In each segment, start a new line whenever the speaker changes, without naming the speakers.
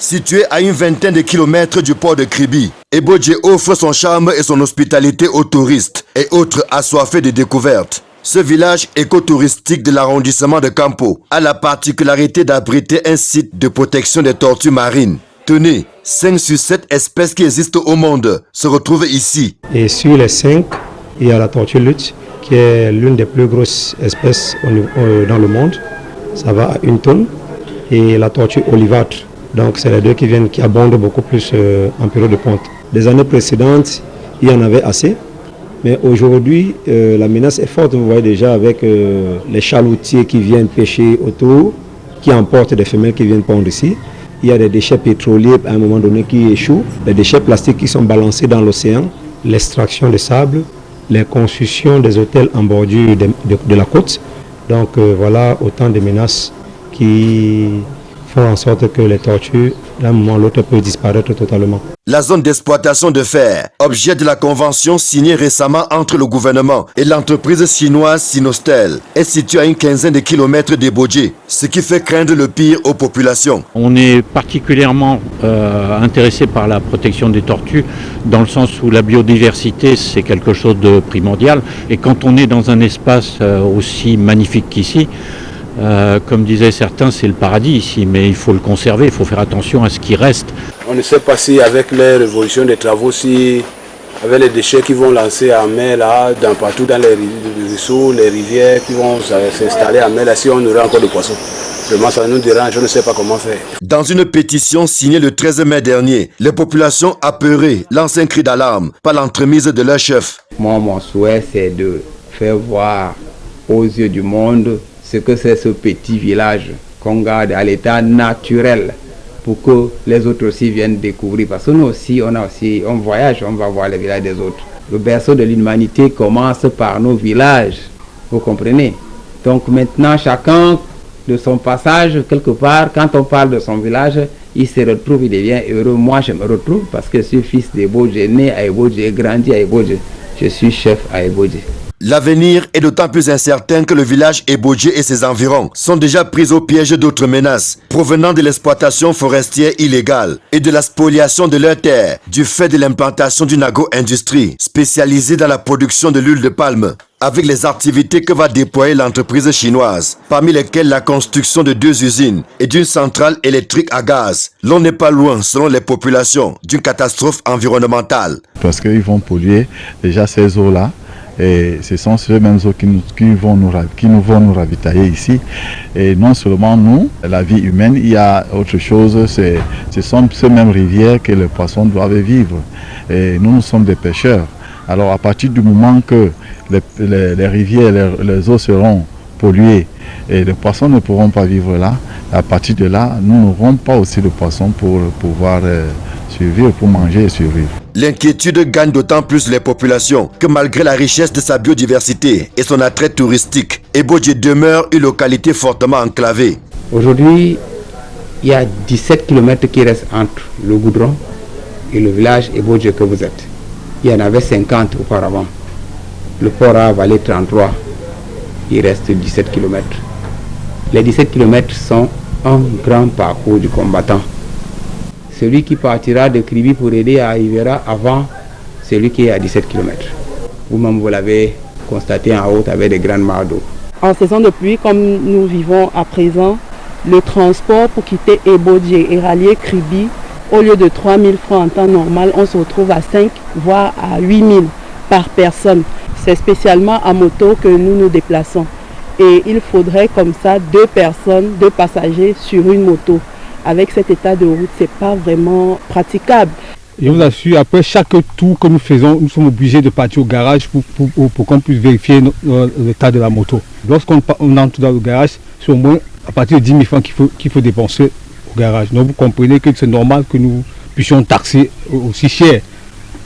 Situé à une vingtaine de kilomètres du port de Kribi, Ebodje offre son charme et son hospitalité aux touristes et autres assoiffés de découvertes. Ce village écotouristique de l'arrondissement de Campo a la particularité d'abriter un site de protection des tortues marines. Tenez, 5 sur 7 espèces qui existent au monde se retrouvent ici.
Et sur les 5, il y a la tortue luth, qui est l'une des plus grosses espèces dans le monde. Ça va à 1 tonne. Et la tortue olivâtre. Donc c'est les deux qui abondent beaucoup plus en période de ponte. Les années précédentes, il y en avait assez. Mais aujourd'hui, la menace est forte. Vous voyez déjà avec les chaloutiers qui viennent pêcher autour, qui emportent des femelles qui viennent pondre ici. Il y a des déchets pétroliers à un moment donné qui échouent, des déchets plastiques qui sont balancés dans l'océan, l'extraction de sable, les constructions des hôtels en bordure de la côte. Donc voilà autant de menaces qui font en sorte que les tortues, d'un moment à l'autre, peuvent disparaître totalement.
La zone d'exploitation de fer, objet de la convention signée récemment entre le gouvernement et l'entreprise chinoise Sinostel, est située à une quinzaine de kilomètres d'Ebodje, ce qui fait craindre le pire aux populations.
On est particulièrement intéressé par la protection des tortues, dans le sens où la biodiversité, c'est quelque chose de primordial. Et quand on est dans un espace aussi magnifique qu'ici, comme disaient certains, c'est le paradis ici, mais il faut le conserver, il faut faire attention à ce qui reste.
On ne sait pas si avec les révolutions des travaux, si avec les déchets qui vont lancer en mer là, partout dans les ruisseaux, les rivières qui vont s'installer en mer là, si on aura encore des poissons. Vraiment, ça nous dérange, je ne sais pas comment faire.
Dans une pétition signée le 13 mai dernier, les populations apeurées lancent un cri d'alarme par l'entremise de leur chef.
Moi, mon souhait, c'est de faire voir aux yeux du monde ce que c'est ce petit village qu'on garde à l'état naturel pour que les autres aussi viennent découvrir. Parce que nous aussi, on voyage, on va voir les villages des autres. Le berceau de l'humanité commence par nos villages, vous comprenez? Donc maintenant, chacun de son passage, quelque part, quand on parle de son village, il se retrouve, il devient heureux. Moi, je me retrouve parce que je suis fils d'Ebodje, né à Ebodje, grandi à Ebodje. Je suis chef à Ebodje.
L'avenir est d'autant plus incertain que le village Ebodje et ses environs sont déjà pris au piège d'autres menaces provenant de l'exploitation forestière illégale et de la spoliation de leurs terres du fait de l'implantation d'une agro-industrie spécialisée dans la production de l'huile de palme, avec les activités que va déployer l'entreprise chinoise, parmi lesquelles la construction de 2 usines et d'une centrale électrique à gaz. L'on n'est pas loin, selon les populations, d'une catastrophe environnementale.
Parce qu'ils vont polluer déjà ces eaux-là. Et ce sont ces mêmes eaux qui vont nous ravitailler ici. Et non seulement nous, la vie humaine, il y a autre chose, ce sont ces mêmes rivières que les poissons doivent vivre. Et nous sommes des pêcheurs. Alors à partir du moment que les rivières, les eaux seront polluées et les poissons ne pourront pas vivre là, à partir de là, nous n'aurons pas aussi de poissons pour pouvoir survivre, pour manger et survivre.
L'inquiétude gagne d'autant plus les populations que malgré la richesse de sa biodiversité et son attrait touristique, Ebodje demeure une localité fortement enclavée.
Aujourd'hui, il y a 17 km qui restent entre le goudron et le village Ebodje que vous êtes. Il y en avait 50 auparavant. Le port a avalé 33. Il reste 17 km. Les 17 km sont un grand parcours du combattant. Celui qui partira de Kribi pour aider arrivera avant celui qui est à 17 km. Vous-même, vous l'avez constaté en haut avec des grandes mares d'eau.
En saison de pluie, comme nous vivons à présent, le transport pour quitter Ebodje et rallier Kribi, au lieu de 3 000 francs en temps normal, on se retrouve à 5 voire à 8 000 par personne. C'est spécialement à moto que nous nous déplaçons. Et il faudrait comme ça 2 personnes, 2 passagers sur une moto. Avec cet état de route, ce n'est pas vraiment praticable.
Je vous assure, après chaque tour que nous faisons, nous sommes obligés de partir au garage pour qu'on puisse vérifier l'état de la moto. Lorsqu'on entre dans le garage, c'est au moins à partir de 10 000 francs qu'il faut dépenser au garage. Donc vous comprenez que c'est normal que nous puissions taxer aussi cher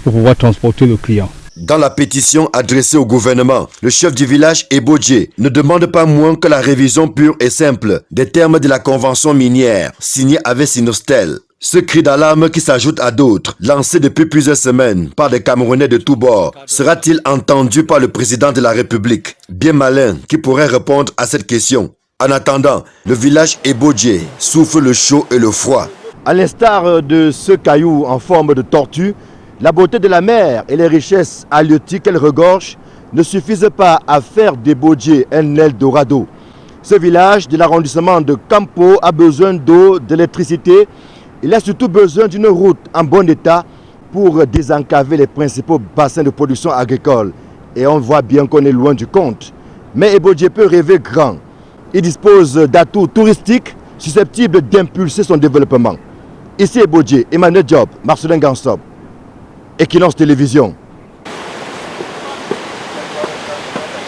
pour pouvoir transporter le client.
Dans la pétition adressée au gouvernement, le chef du village Ebodje ne demande pas moins que la révision pure et simple des termes de la convention minière signée avec Sinostel. Ce cri d'alarme qui s'ajoute à d'autres, lancés depuis plusieurs semaines par des Camerounais de tous bords, sera-t-il entendu par le président de la République? Bien malin qui pourrait répondre à cette question. En attendant, le village Ebodje souffre le chaud et le froid. À l'instar de ce caillou en forme de tortue, la beauté de la mer et les richesses halieutiques qu'elle regorge ne suffisent pas à faire des Bodje un Eldorado. Ce village de l'arrondissement de Campo a besoin d'eau, d'électricité. Il a surtout besoin d'une route en bon état pour désencaver les principaux bassins de production agricole. Et on voit bien qu'on est loin du compte. Mais Ebodje peut rêver grand. Il dispose d'atouts touristiques susceptibles d'impulser son développement. Ici Ebodje, Emmanuel Diop, Marcelin Gansop, Equinox Télévision.